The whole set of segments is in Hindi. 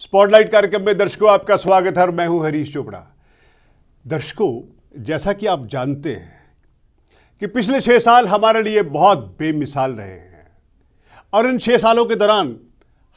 स्पॉटलाइट कार्यक्रम में दर्शकों आपका स्वागत है और मैं हूं हरीश चोपड़ा। दर्शकों, जैसा कि आप जानते हैं कि पिछले 6 साल हमारे लिए बहुत बेमिसाल रहे हैं और इन 6 सालों के दौरान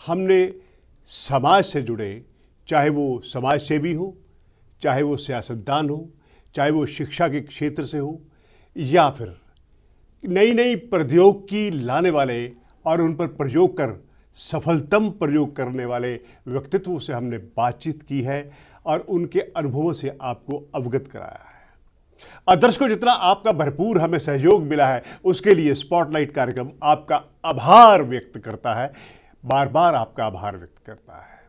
हमने समाज से जुड़े, चाहे वो समाज सेवी हो, चाहे वो सियासतदान हो, चाहे वो शिक्षा के क्षेत्र से हो या फिर नई नई प्रौद्योगिकी लाने वाले और उन पर प्रयोग कर सफलतम प्रयोग करने वाले व्यक्तित्वों से हमने बातचीत की है और उनके अनुभवों से आपको अवगत कराया है। और दर्शकों, जितना आपका भरपूर हमें सहयोग मिला है उसके लिए स्पॉटलाइट कार्यक्रम आपका आभार व्यक्त करता है, बार बार आपका आभार व्यक्त करता है।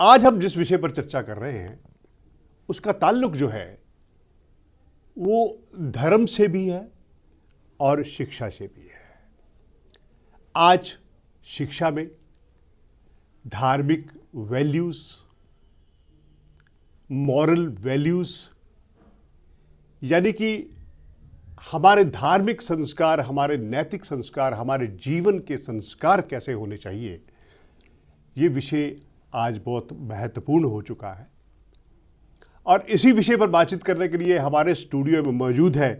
आज हम जिस विषय पर चर्चा कर रहे हैं उसका ताल्लुक जो है वो धर्म से भी है और शिक्षा से भी है। आज शिक्षा में धार्मिक वैल्यूज, मॉरल वैल्यूज, यानी कि हमारे धार्मिक संस्कार, हमारे नैतिक संस्कार, हमारे जीवन के संस्कार कैसे होने चाहिए, ये विषय आज बहुत महत्वपूर्ण हो चुका है। और इसी विषय पर बातचीत करने के लिए हमारे स्टूडियो में मौजूद है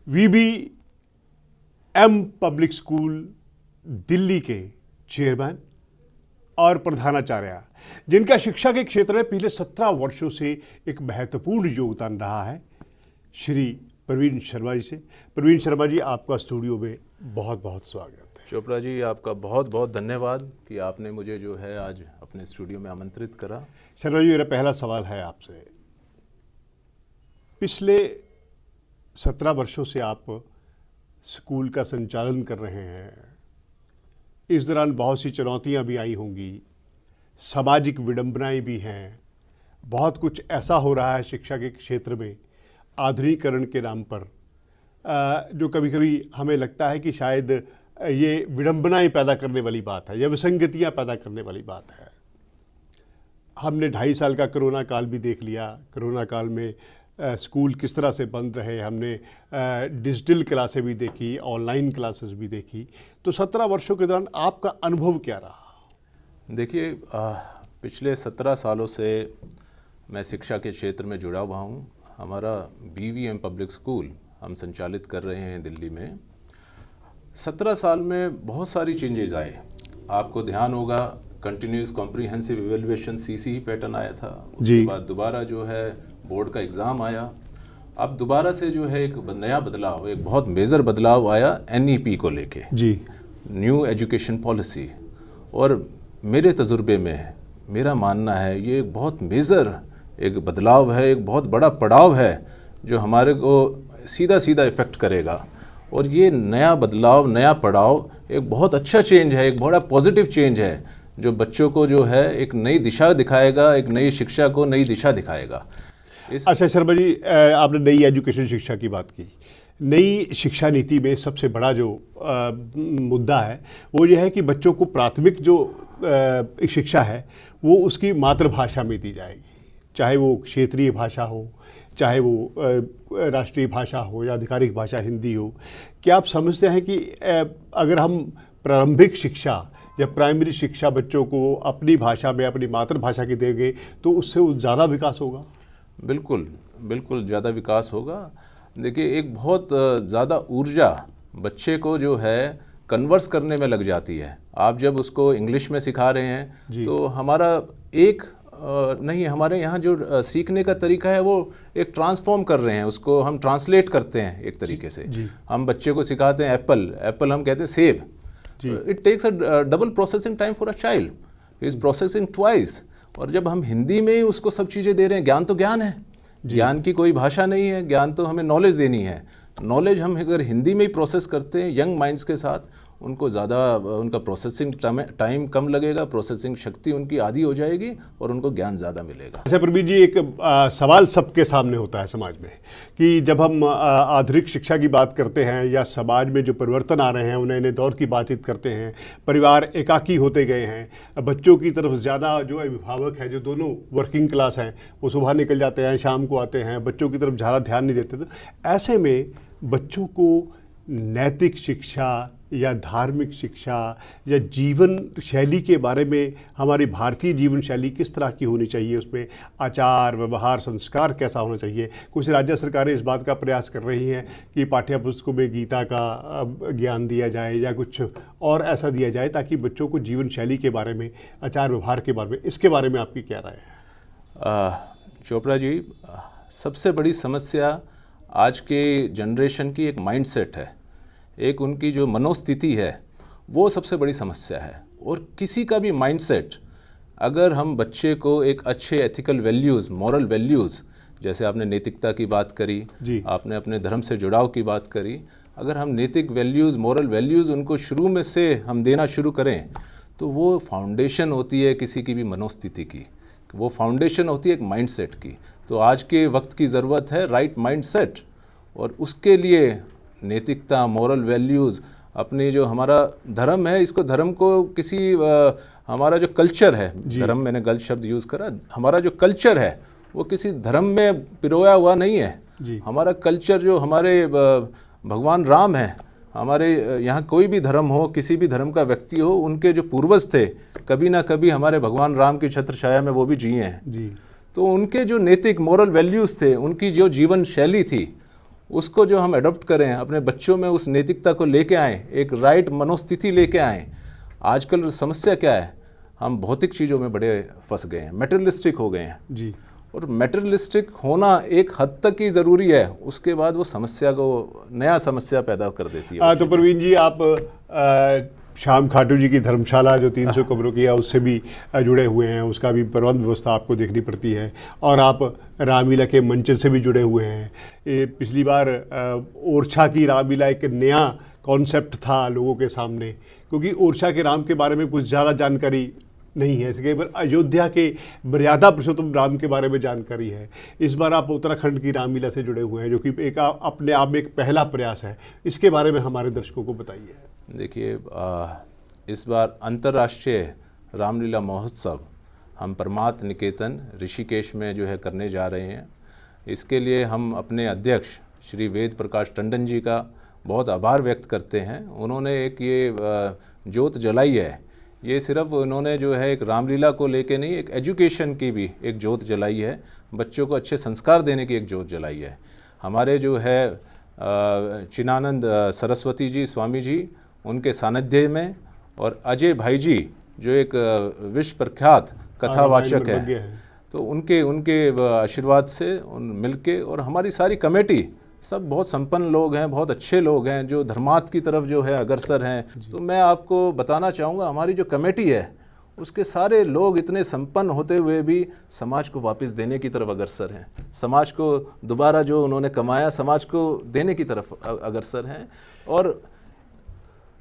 VBM पब्लिक स्कूल दिल्ली के चेयरमैन और प्रधानाचार्य, जिनका शिक्षा के क्षेत्र में पिछले 17 वर्षों से एक महत्वपूर्ण योगदान रहा है, श्री प्रवीण शर्मा जी से। प्रवीण शर्मा जी, आपका स्टूडियो में बहुत बहुत स्वागत है। चोपड़ा जी, आपका बहुत बहुत धन्यवाद कि आपने मुझे जो है आज अपने स्टूडियो में आमंत्रित करा। शर्मा जी, मेरा पहला सवाल है आपसे। पिछले 17 वर्षों से आप स्कूल का संचालन कर रहे हैं। इस दौरान बहुत सी चुनौतियां भी आई होंगी, सामाजिक विडंबनाएं भी हैं, बहुत कुछ ऐसा हो रहा है शिक्षा के क्षेत्र में आधुनिकीकरण के नाम पर जो कभी कभी हमें लगता है कि शायद ये विडंबनाएं पैदा करने वाली बात है या विसंगतियां पैदा करने वाली बात है। हमने 2.5 साल का कोरोना काल भी देख लिया। कोरोना काल में स्कूल किस तरह से बंद रहे, हमने डिजिटल क्लासें भी देखी, ऑनलाइन क्लासेस भी देखी। तो 17 वर्षों के दौरान आपका अनुभव क्या रहा? देखिए, पिछले 17 सालों से मैं शिक्षा के क्षेत्र में जुड़ा हुआ हूँ। हमारा BVM पब्लिक स्कूल हम संचालित कर रहे हैं दिल्ली में। 17 साल में बहुत सारी चेंजेस आए। आपको ध्यान होगा, continuous comprehensive evaluation CCE pattern आया था। उसके बाद दोबारा जो है बोर्ड का एग्ज़ाम आया। अब दोबारा से जो है एक नया बदलाव, एक बहुत मेजर बदलाव आया NEP को लेके, न्यू एजुकेशन पॉलिसी। और मेरे तजुर्बे में मेरा मानना है ये एक बहुत मेजर एक बदलाव है, एक बहुत बड़ा पड़ाव है जो हमारे को सीधा सीधा इफ़ेक्ट करेगा। और ये नया बदलाव, नया पड़ाव एक बहुत अच्छा चेंज है, एक बड़ा पॉजिटिव चेंज है जो बच्चों को जो है एक नई दिशा दिखाएगा, एक नई शिक्षा को नई दिशा दिखाएगा। अच्छा शर्मा जी, आपने नई एजुकेशन शिक्षा की बात की। नई शिक्षा नीति में सबसे बड़ा जो मुद्दा है वो ये है कि बच्चों को प्राथमिक जो शिक्षा है वो उसकी मातृभाषा में दी जाएगी, चाहे वो क्षेत्रीय भाषा हो, चाहे वो राष्ट्रीय भाषा हो या आधिकारिक भाषा हिंदी हो। क्या आप समझते हैं कि अगर हम प्रारंभिक शिक्षा या प्राइमरी शिक्षा बच्चों को अपनी भाषा में, अपनी मातृभाषा की देंगे तो उससे ज़्यादा विकास होगा? बिल्कुल बिल्कुल, ज़्यादा विकास होगा। देखिए, एक बहुत ज़्यादा ऊर्जा बच्चे को जो है कन्वर्स करने में लग जाती है। आप जब उसको इंग्लिश में सिखा रहे हैं तो हमारा एक नहीं, हमारे यहाँ जो सीखने का तरीका है वो एक ट्रांसफॉर्म कर रहे हैं, उसको हम ट्रांसलेट करते हैं एक तरीके से। हम बच्चे को सिखाते हैं एप्पल हम कहते हैं सेब। It takes a double processing time for a child, he is processing twice. और जब हम हिंदी में ही उसको सब चीज़ें दे रहे हैं, ज्ञान तो ज्ञान है, ज्ञान की कोई भाषा नहीं है, ज्ञान तो हमें नॉलेज देनी है। नॉलेज हम अगर हिंदी में ही प्रोसेस करते हैं यंग माइंड्स के साथ, उनको ज़्यादा उनका प्रोसेसिंग टाइम कम लगेगा, प्रोसेसिंग शक्ति उनकी आधी हो जाएगी और उनको ज्ञान ज़्यादा मिलेगा। अच्छा प्रवीण जी, एक सवाल सबके सामने होता है समाज में कि जब हम आधुनिक शिक्षा की बात करते हैं या समाज में जो परिवर्तन आ रहे हैं, उन्हें नए दौर की बातचीत करते हैं, परिवार एकाकी होते गए हैं, बच्चों की तरफ ज़्यादा जो अभिभावक हैं, जो दोनों वर्किंग क्लास हैं, वो सुबह निकल जाते हैं, शाम को आते हैं, बच्चों की तरफ ज़्यादा ध्यान नहीं देते। तो ऐसे में बच्चों को नैतिक शिक्षा, या धार्मिक शिक्षा या जीवन शैली के बारे में, हमारी भारतीय जीवन शैली किस तरह की होनी चाहिए, उसमें आचार व्यवहार संस्कार कैसा होना चाहिए। कुछ राज्य सरकारें इस बात का प्रयास कर रही हैं कि पाठ्य पुस्तकों में गीता का ज्ञान दिया जाए या कुछ और ऐसा दिया जाए ताकि बच्चों को जीवन शैली के बारे में, आचार व्यवहार के बारे में, इसके बारे में आपकी क्या राय है? चोपड़ा जी, सबसे बड़ी समस्या आज के जनरेशन की एक माइंडसेट है, एक उनकी जो मनोस्थिति है वो सबसे बड़ी समस्या है। और किसी का भी माइंडसेट, अगर हम बच्चे को एक अच्छे एथिकल वैल्यूज़, मॉरल वैल्यूज़, जैसे आपने नैतिकता की बात करी, आपने अपने धर्म से जुड़ाव की बात करी, अगर हम नैतिक वैल्यूज़, मॉरल वैल्यूज़ उनको शुरू में से हम देना शुरू करें तो वो फाउंडेशन होती है किसी की भी मनोस्थिति की, वो फाउंडेशन होती है एक माइंडसेट की। तो आज के वक्त की ज़रूरत है राइट माइंडसेट, और उसके लिए नैतिकता, मॉरल वैल्यूज़, अपने जो हमारा धर्म है, इसको धर्म को किसी हमारा जो कल्चर है, धर्म मैंने गलत शब्द यूज़ करा, हमारा जो कल्चर है वो किसी धर्म में पिरोया हुआ नहीं है। हमारा कल्चर जो हमारे भगवान राम है, हमारे यहाँ कोई भी धर्म हो, किसी भी धर्म का व्यक्ति हो, उनके जो पूर्वज थे कभी ना कभी हमारे भगवान राम की छत्र छाया में वो भी जिए हैं। तो उनके जो नैतिक मॉरल वैल्यूज़ थे, उनकी जो जीवन शैली थी, उसको जो हम अडॉप्ट करें, अपने बच्चों में उस नैतिकता को लेके आएँ, एक राइट मनोस्थिति लेके आएँ। आजकल समस्या क्या है, हम भौतिक चीज़ों में बड़े फंस गए हैं, मेटेरियलिस्टिक हो गए हैं जी। और मेटेरियलिस्टिक होना एक हद तक ही ज़रूरी है, उसके बाद वो समस्या को, नया समस्या पैदा कर देती है। तो प्रवीण जी, आप श्याम खाटू जी की धर्मशाला जो 300 कमरों की है उससे भी जुड़े हुए हैं, उसका भी प्रबंध व्यवस्था आपको देखनी पड़ती है, और आप रामलीला के मंचन से भी जुड़े हुए हैं। ये पिछली बार ओरछा की रामलीला एक नया कॉन्सेप्ट था लोगों के सामने, क्योंकि ओरछा के राम के बारे में कुछ ज़्यादा जानकारी नहीं है, केवल अयोध्या के मर्यादा पुरुषोत्तम राम के बारे में जानकारी है। इस बार आप उत्तराखंड की रामलीला से जुड़े हुए हैं, जो कि एक अपने आप में एक पहला प्रयास है। इसके बारे में हमारे दर्शकों को बताइए। देखिए, इस बार अंतर्राष्ट्रीय रामलीला महोत्सव हम परमार्थ निकेतन ऋषिकेश में जो है करने जा रहे हैं। इसके लिए हम अपने अध्यक्ष श्री वेद प्रकाश टंडन जी का बहुत आभार व्यक्त करते हैं। उन्होंने एक ये ज्योत जलाई है, ये सिर्फ उन्होंने जो है एक रामलीला को लेके नहीं, एक एजुकेशन की भी एक ज्योत जलाई है, बच्चों को अच्छे संस्कार देने की एक ज्योत जलाई है। हमारे जो है चिनानंद सरस्वती जी स्वामी जी, उनके सानिध्य में, और अजय भाई जी जो एक विश्व प्रख्यात कथावाचक हैं, तो उनके आशीर्वाद से मिलके, और हमारी सारी कमेटी सब बहुत संपन्न लोग हैं, बहुत अच्छे लोग हैं, जो धर्मार्थ की तरफ जो है अग्रसर हैं। तो मैं आपको बताना चाहूँगा, हमारी जो कमेटी है उसके सारे लोग इतने संपन्न होते हुए भी समाज को वापस देने की तरफ अग्रसर हैं, समाज को दोबारा जो उन्होंने कमाया समाज को देने की तरफ अग्रसर हैं। और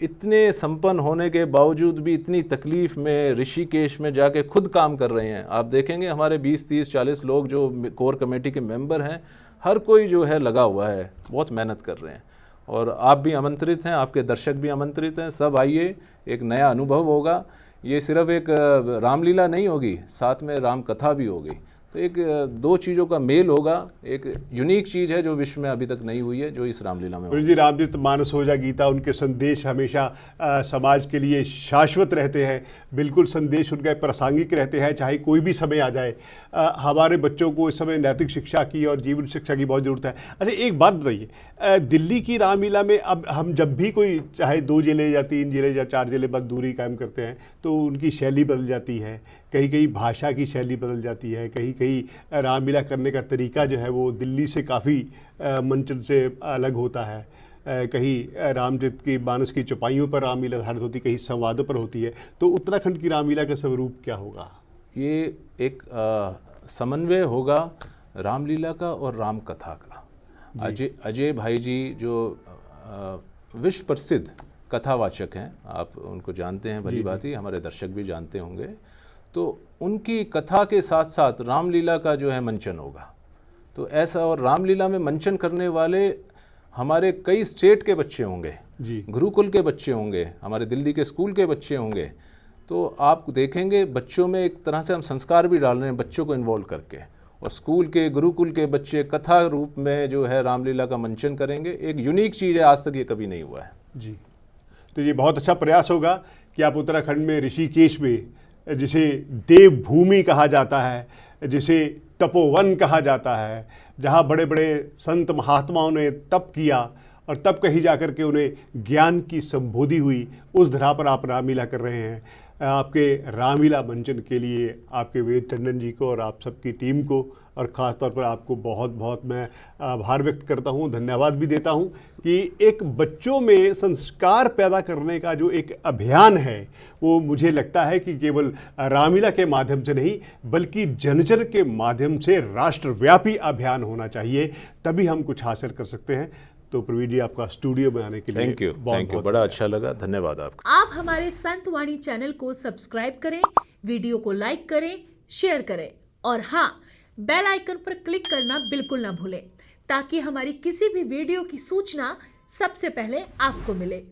इतने संपन्न होने के बावजूद भी इतनी तकलीफ में ऋषिकेश में जाके खुद काम कर रहे हैं। आप देखेंगे हमारे 20, 30, 40 लोग जो कोर कमेटी के मेंबर हैं, हर कोई जो है लगा हुआ है, बहुत मेहनत कर रहे हैं। और आप भी आमंत्रित हैं, आपके दर्शक भी आमंत्रित हैं, सब आइए, एक नया अनुभव होगा। ये सिर्फ एक रामलीला नहीं होगी, साथ में राम कथा भी होगी। तो एक दो चीज़ों का मेल होगा, एक यूनिक चीज़ है जो विश्व में अभी तक नहीं हुई है, जो इस रामलीला में जी। रामचरित मानस हो या गीता, उनके संदेश हमेशा समाज के लिए शाश्वत रहते हैं, बिल्कुल संदेश उनके प्रासंगिक रहते हैं, चाहे कोई भी समय आ जाए। हमारे बच्चों को इस समय नैतिक शिक्षा की और जीवन शिक्षा की बहुत ज़रूरत है। अच्छा, एक बात बताइए, दिल्ली की रामलीला में अब हम जब भी कोई चाहे 2 जिले या 3 जिले या 4 जिले बाद दूरी कायम करते हैं तो उनकी शैली बदल जाती है, कहीं कहीं भाषा की शैली बदल जाती है, कहीं कहीं रामलीला करने का तरीका जो है वो दिल्ली से काफ़ी मंचन से अलग होता है। कहीं रामचरित की मानस की चौपाइयों पर रामलीला आधारित होती, कहीं संवादों पर होती है। तो उत्तराखंड की रामलीला का स्वरूप क्या होगा? ये एक समन्वय होगा रामलीला का और राम कथा का। अजय भाई जी जो विश्व प्रसिद्ध कथावाचक हैं, आप उनको जानते हैं, भली बात ही, हमारे दर्शक भी जानते होंगे। तो उनकी कथा के साथ साथ रामलीला का जो है मंचन होगा। तो ऐसा, और रामलीला में मंचन करने वाले हमारे कई स्टेट के बच्चे होंगे, गुरुकुल के बच्चे होंगे, हमारे दिल्ली के स्कूल के बच्चे होंगे। तो आप देखेंगे बच्चों में एक तरह से हम संस्कार भी डाल रहे हैं बच्चों को इन्वॉल्व करके, और स्कूल के गुरुकुल के बच्चे कथा रूप में जो है रामलीला का मंचन करेंगे। एक यूनिक चीज़ है, आज तक ये कभी नहीं हुआ है जी। तो ये बहुत अच्छा प्रयास होगा कि आप उत्तराखंड में ऋषिकेश में, जिसे देवभूमि कहा जाता है, जिसे तपोवन कहा जाता है, जहाँ बड़े बड़े संत महात्माओं ने तप किया और तब कहीं जाकर के उन्हें ज्ञान की संबोधि हुई, उस धरा पर आप रामलीला कर रहे हैं। आपके रामलीला मंचन के लिए आपके वेद टंडन जी को और आप सबकी टीम को और ख़ास तौर पर आपको बहुत बहुत मैं आभार व्यक्त करता हूँ, धन्यवाद भी देता हूँ कि एक बच्चों में संस्कार पैदा करने का जो एक अभियान है वो मुझे लगता है कि केवल रामलीला के माध्यम से नहीं बल्कि जन जन के माध्यम से राष्ट्रव्यापी अभियान होना चाहिए, तभी हम कुछ हासिल कर सकते हैं। तो प्रवीण जी, आपका स्टूडियो में आने के लिए थैंक यू, बड़ा अच्छा लगा, धन्यवाद आपका। आप हमारे संत वाणी चैनल को सब्सक्राइब करें, वीडियो को लाइक करें, शेयर करें और हाँ, बेल आइकन पर क्लिक करना बिल्कुल ना भूलें ताकि हमारी किसी भी वीडियो की सूचना सबसे पहले आपको मिले।